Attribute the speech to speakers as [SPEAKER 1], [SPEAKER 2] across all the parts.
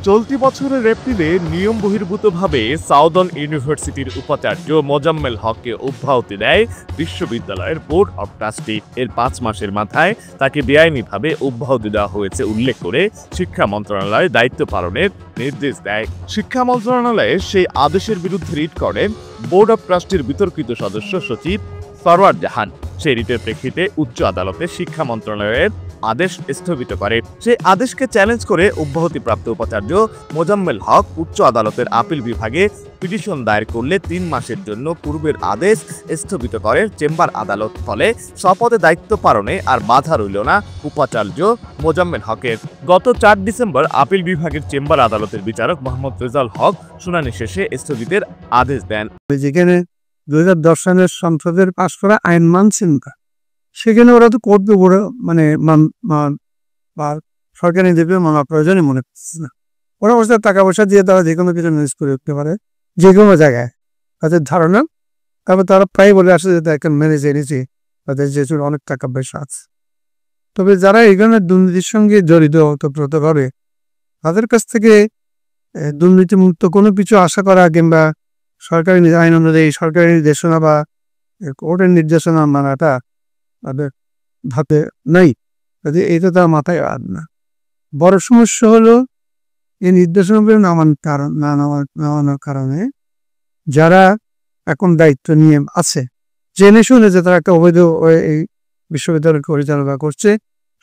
[SPEAKER 1] চলতি বছরের এপ্রিলে নিয়ম বহির্ভূতভাবে সাউদার্ন ইউনিভার্সিটির উপাচার্য মোজাম্মেল হককে অব্যাহতি দেয় বিশ্ববিদ্যালয়ের বোর্ড অব ট্রাস্টি। এর ৫ মাসের মাথায় তাকে বেআইনিভাবে অব্যাহতি দেওয়া হয়েছে উল্লেখ করে শিক্ষা মন্ত্রণালয় দায়িত্ব পালনের নির্দেশ দেয়। শিক্ষা মন্ত্রণালয়ের সেই আদেশের বিরুদ্ধে রিট করেন বোর্ড অব ট্রাস্টির বিতর্কিত সদস্য সচিব সরওয়ার জাহান। সেই রিটের প্রেক্ষিতে উচ্চ আদালতে শিক্ষা মন্ত্রণালয়ের আদেশ স্থগিত করে। সেই আদেশকে চ্যালেঞ্জ করে অব্যাহতিপ্রাপ্ত উপাচার্য মোজাম্মেল হক উচ্চ আদালতের আপিল বিভাগে পিটিশন দায়ের করলে ৩ মাসের জন্য পূর্বের আদেশ স্থগিত করে চেম্বার আদালত। ফলে শপথে দায়িত্ব পালনে আর বাধা রইল না উপাচার্য মোজাম্মেল হকের। গত ৪ ডিসেম্বর আপিল বিভাগের চেম্বার আদালতের বিচারক মোহাম্মদ রেজাউল হক শুনানি শেষে স্থগিতের আদেশ দেন।
[SPEAKER 2] যেখানে 2010 সালের সংসদের পাশ করা আইন মানছেন না, সেখানে ওরা তো করবে মানে সরকারি দেবে মানা প্রয়োজনই মনে করছে না। ওরা অবস্থা টাকা পয়সা দিয়ে তারা যে কোনো কিছু নিউজ করে উঠতে পারে যে কোনো জায়গায়, তাদের ধারণা। তারপর তারা প্রায় বলে আসে যে এখন মেনে জেনেছি তাদের যে অনেক টাকা পয়সা আছে। তবে যারা এখানে দুর্নীতির সঙ্গে জড়িত ওতপ্রোত করে তাদের কাছ থেকে দুর্নীতিমুক্ত কোনো কিছু আশা করা কিংবা সরকারি আইন অনুযায়ী সরকারি নির্দেশনা বা কোর্টের নির্দেশনা মানাটা তাদের ধাতে নাই, এটা তার মাথায় আর না। বড় সমস্যা হলো এই নির্দেশনাগুলো না নামানোর কারণে যারা এখন দায়িত্ব নিয়ে আছে জেনে শুনে যে তারা একটা অবৈধ এই বিশ্ববিদ্যালয় পরিচালনা করছে,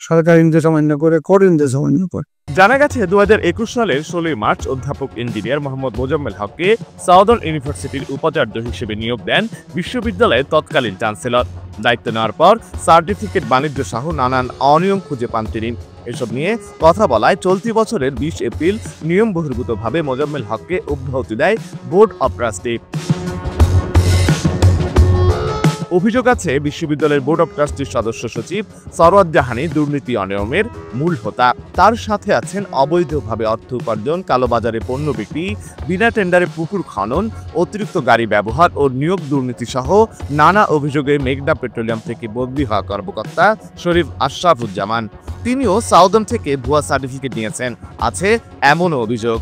[SPEAKER 2] সরকারি নির্দেশ অমান্য করে কোর্ট নির্দেশ অমান্য করে।
[SPEAKER 1] জানা গেছে 2021 সালের 16 মার্চ অধ্যাপক ইঞ্জিনিয়ার মোহাম্মদ মোজাম্মেল হককে সাউদার্ন ইউনিভার্সিটির উপাচার্য হিসেবে নিয়োগ দেন বিশ্ববিদ্যালয়ের তৎকালীন চ্যান্সেলর। দায়িত্ব নেওয়ার পর সার্টিফিকেট বাণিজ্য সহ নানান অনিয়ম খুঁজে পান তিনি। এসব নিয়ে কথা বলায় চলতি বছরের 20 এপ্রিল নিয়ম বহির্ভূতভাবে মোজাম্মেল হককে অব্যাহতি দেয় বোর্ড অব ট্রাস্টি। অভিযোগ আছে বিশ্ববিদ্যালয়ের বোর্ড অব ট্রাস্টির সদস্য সচিব সরওয়ার জাহানি দুর্নীতি অনিয়মের মূল হোতা। তার সাথে আছেন অবৈধভাবে অর্থ উপার্জন, কালোবাজারে পণ্য বিক্রি, বিনা টেন্ডারে পুকুর খনন, অতিরিক্ত গাড়ি ব্যবহার ও নিয়োগ দুর্নীতি সহ নানা অভিযোগে মেঘনা পেট্রোলিয়াম থেকে বদলি হওয়া কর্মকর্তা শরীফ আশরাফুজ্জামান। তিনিও সাউদার্ন থেকে ভুয়া সার্টিফিকেট নিয়েছেন আছে এমনও অভিযোগ।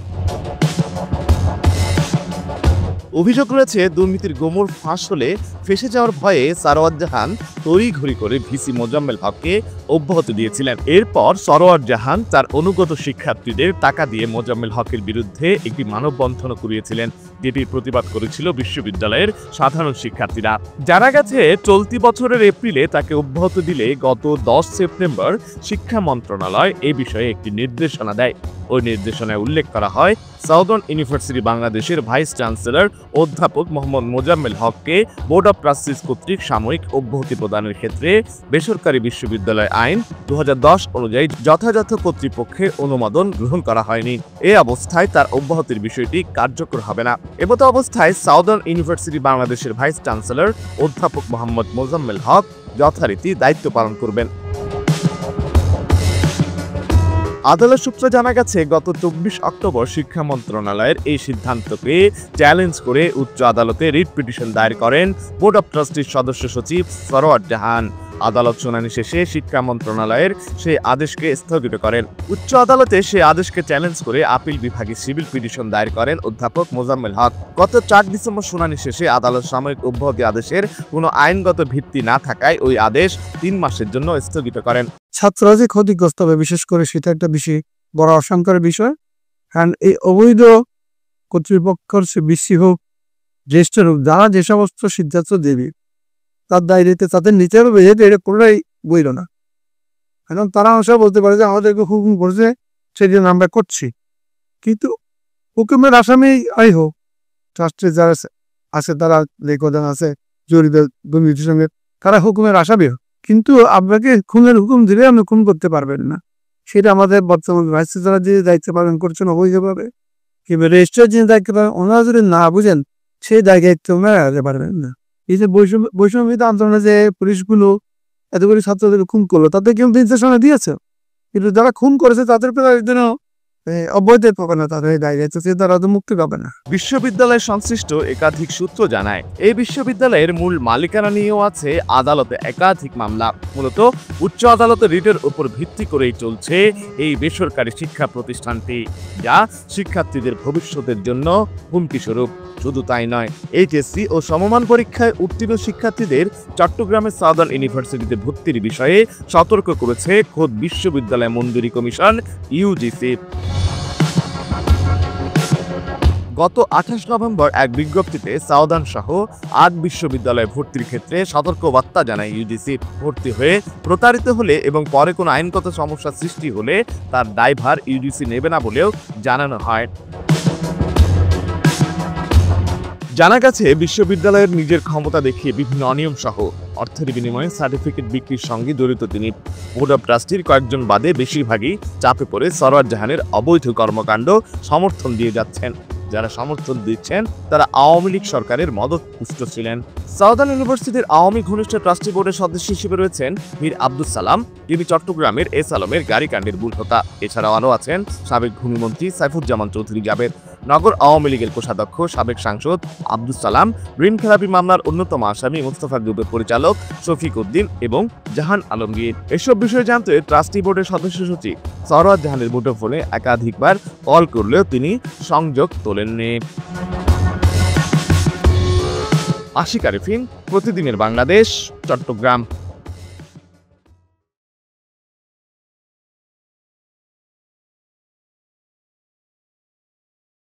[SPEAKER 1] অভিযোগ রয়েছে দুর্নীতির গোমর ফাঁস হলে ফেসে যাওয়ার ভয়ে সরওয়ার জাহান তড়িঘড়ি করে ভিসি মোজাম্মেল হককে অব্যাহতি দিয়েছিলেন। এরপর সরওয়ার জাহান তার অনুগত শিক্ষার্থীদের টাকা দিয়ে মোজাম্মেল হকের বিরুদ্ধে একটি মানববন্ধন করিয়েছিলেন, যেটির প্রতিবাদ করেছিল বিশ্ববিদ্যালয়ের সাধারণ শিক্ষার্থীরা। জানা গেছে চলতি বছরের এপ্রিলে তাকে অব্যাহতি দিলে গত 10 সেপ্টেম্বর শিক্ষা মন্ত্রণালয় এ বিষয়ে একটি নির্দেশনা দেয়। ওই নির্দেশনায় উল্লেখ করা হয় সাউদার্ন ইউনিভার্সিটি বাংলাদেশের ভাইস চ্যান্সেলর অধ্যাপক মোহাম্মদ মোজাম্মেল হককে বোর্ড অব ট্রাস্টিজ কর্তৃক সাময়িক অব্যাহতি প্রদানের ক্ষেত্রে বেসরকারি বিশ্ববিদ্যালয় আইন 2010 অনুযায়ী যথাযথ কর্তৃপক্ষের অনুমোদন গ্রহণ করা হয়নি। এ অবস্থায় তার অব্যাহতির বিষয়টি কার্যকর হবে না। এমত অবস্থায় সাউদার্ন ইউনিভার্সিটি বাংলাদেশের ভাইস চ্যান্সেলর অধ্যাপক মোহাম্মদ মোজাম্মেল হক যথারীতি দায়িত্ব পালন করবেন। আদালত সূত্রে জানা গেছে গত 24 অক্টোবর শিক্ষা মন্ত্রণালয়ের এই সিদ্ধান্তকে চ্যালেঞ্জ করে উচ্চ আদালতে রিট পিটিশন দায়ের করেন বোর্ড অব ট্রাস্টির সদস্য সচিব সরওয়ার জাহান। আদালত শুনানি শেষে শিক্ষা মন্ত্রণালয়ের সেই আদেশকে স্থগিত করেন। উচ্চ আদালতে সেই আদেশকে চ্যালেঞ্জ করে আপিল বিভাগে সিভিল পিটিশন দায়ের করেন অধ্যাপক মোজাম্মেল হক। গত 4 ডিসেম্বর শুনানি শেষে আদালত সাময়িক অব্যাহতি আদেশের কোনো আইনগত ভিত্তি না থাকায় ওই আদেশ 3 মাসের জন্য স্থগিত করেন।
[SPEAKER 2] ছাত্ররা যে ক্ষতিগ্রস্ত হবে বিশেষ করে সেটা একটা বেশি বড় আশঙ্কার বিষয়। কারণ এই অবৈধ কর্তৃপক্ষের সে বেশি হোক জ্যেষ্ঠ হোক, যারা যে সমস্ত সিদ্ধান্ত দেবে তার দায়িত্বে তাদের নিতে হবে, যেহেতু এটা কোনোটাই বইল না। এখন তারা অবশ্য বলতে পারে যে আমাদেরকে হুকুম করছে সেই জন্য আমরা করছি, কিন্তু হুকুমের আসামি আই হোক ট্রাস্টের যারা আছে তারা লেখদান আছে জড়িত দুর্নীতির সঙ্গে, তারা হুকুমের আসামি হোক, কিন্তু আপনাকে খুনের হুকুম দিলে আপনি খুন করতে পারবেন না। সেটা আমাদের বর্তমান ভাইস চ্যান্সেলর যে দায়িত্ব পালন করছেন অবৈধভাবে কিংবা রেজিস্ট্রার যিনি দায়িত্ব পালন ওনারা যদি না বুঝেন সেই দায়িত্ব ওনারা এড়াতে পারবেন না। এই যে বৈষম্যবিরোধী আন্দোলনে যে পুলিশগুলো এতগুলি ছাত্রদের খুন করলো তাদের কেউ নির্দেশনা দিয়েছে, কিন্তু যারা খুন করেছে তাদের জন্য অবৈধের প্রবণতা হয়ে দাঁড়িয়ে তো তারা তো মুক্তি পাবে না।
[SPEAKER 1] বিশ্ববিদ্যালয় সংশ্লিষ্ট একাধিক সূত্র জানায় এই বিশ্ববিদ্যালয়ের মূল মালিকানা নিয়েও আছে আদালতে একাধিক মামলা। মূলত উচ্চ আদালতের রিটের উপর ভিত্তি করেই চলছে এই বেসরকারি শিক্ষা প্রতিষ্ঠানটি, যা শিক্ষার্থীদের ভবিষ্যতের জন্য হুমকি স্বরূপ। শুধু তাই নয়, এইচএসসি ও সমমান পরীক্ষায় উত্তীর্ণ শিক্ষার্থীদের চট্টগ্রামের সাউদার্ন ইউনিভার্সিটিতে ভর্তির বিষয়ে সতর্ক করেছে খোদ বিশ্ববিদ্যালয় মঞ্জুরি কমিশন ইউজিসি। গত 28 নভেম্বর এক বিজ্ঞপ্তিতে সাউদার্ন সহ 8 বিশ্ববিদ্যালয়ে ভর্তির ক্ষেত্রে সতর্কবার্তা জানায় ইউজিসি। ভর্তি হয়ে প্রতারিত হলে এবং পরে কোনো আইনগত সমস্যা সৃষ্টি হলে তার দায়ভার ইউজিসি নেবে না বলেও জানানো হয়। জানা গেছে বিশ্ববিদ্যালয়ের নিজের ক্ষমতা দেখিয়ে বিভিন্ন অনিয়ম সহ অর্থের বিনিময়ে সার্টিফিকেট বিক্রির সঙ্গে জড়িত তিনি। বোর্ড অব ট্রাস্টির কয়েকজন বাদে বেশিরভাগই চাপে পড়ে সরওয়ার জাহানের অবৈধ কর্মকাণ্ড সমর্থন দিয়ে যাচ্ছেন। যারা সমর্থন দিচ্ছেন তারা আওয়ামী লীগ সরকারের মদতপুষ্ট ছিলেন। সাউদার্ন ইউনিভার্সিটির আওয়ামী ঘনিষ্ঠ ট্রাস্টি বোর্ডের সদস্য হিসেবে রয়েছেন মীর আব্দুস সালাম, যিনি চট্টগ্রামের এস আলমের গাড়িকাণ্ডের মূল হোতা। এছাড়াও আরও আছেন সাবেক ভূমিমন্ত্রী সাইফুজ্জামান চৌধুরী জাবের, নগর আওয়ামী লীগের কোষাধ্যক্ষ সাবেক সাংসদ আব্দুস সালাম, ঋণ খেলাপি মামলার অন্যতম আসামি মোস্তফা গ্রুপের পরিচালক শফিক উদ্দিন এবং জাহান আলমগীর। এসব বিষয়ে জানতে ট্রাস্টি বোর্ডের সদস্য সচিব সরওয়ার জাহানের মুঠোফোনে একাধিকবার কল করলেও তিনি সংযোগ তোলেননি। আশিক আরিফিন, প্রতিদিনের বাংলাদেশ, চট্টগ্রাম।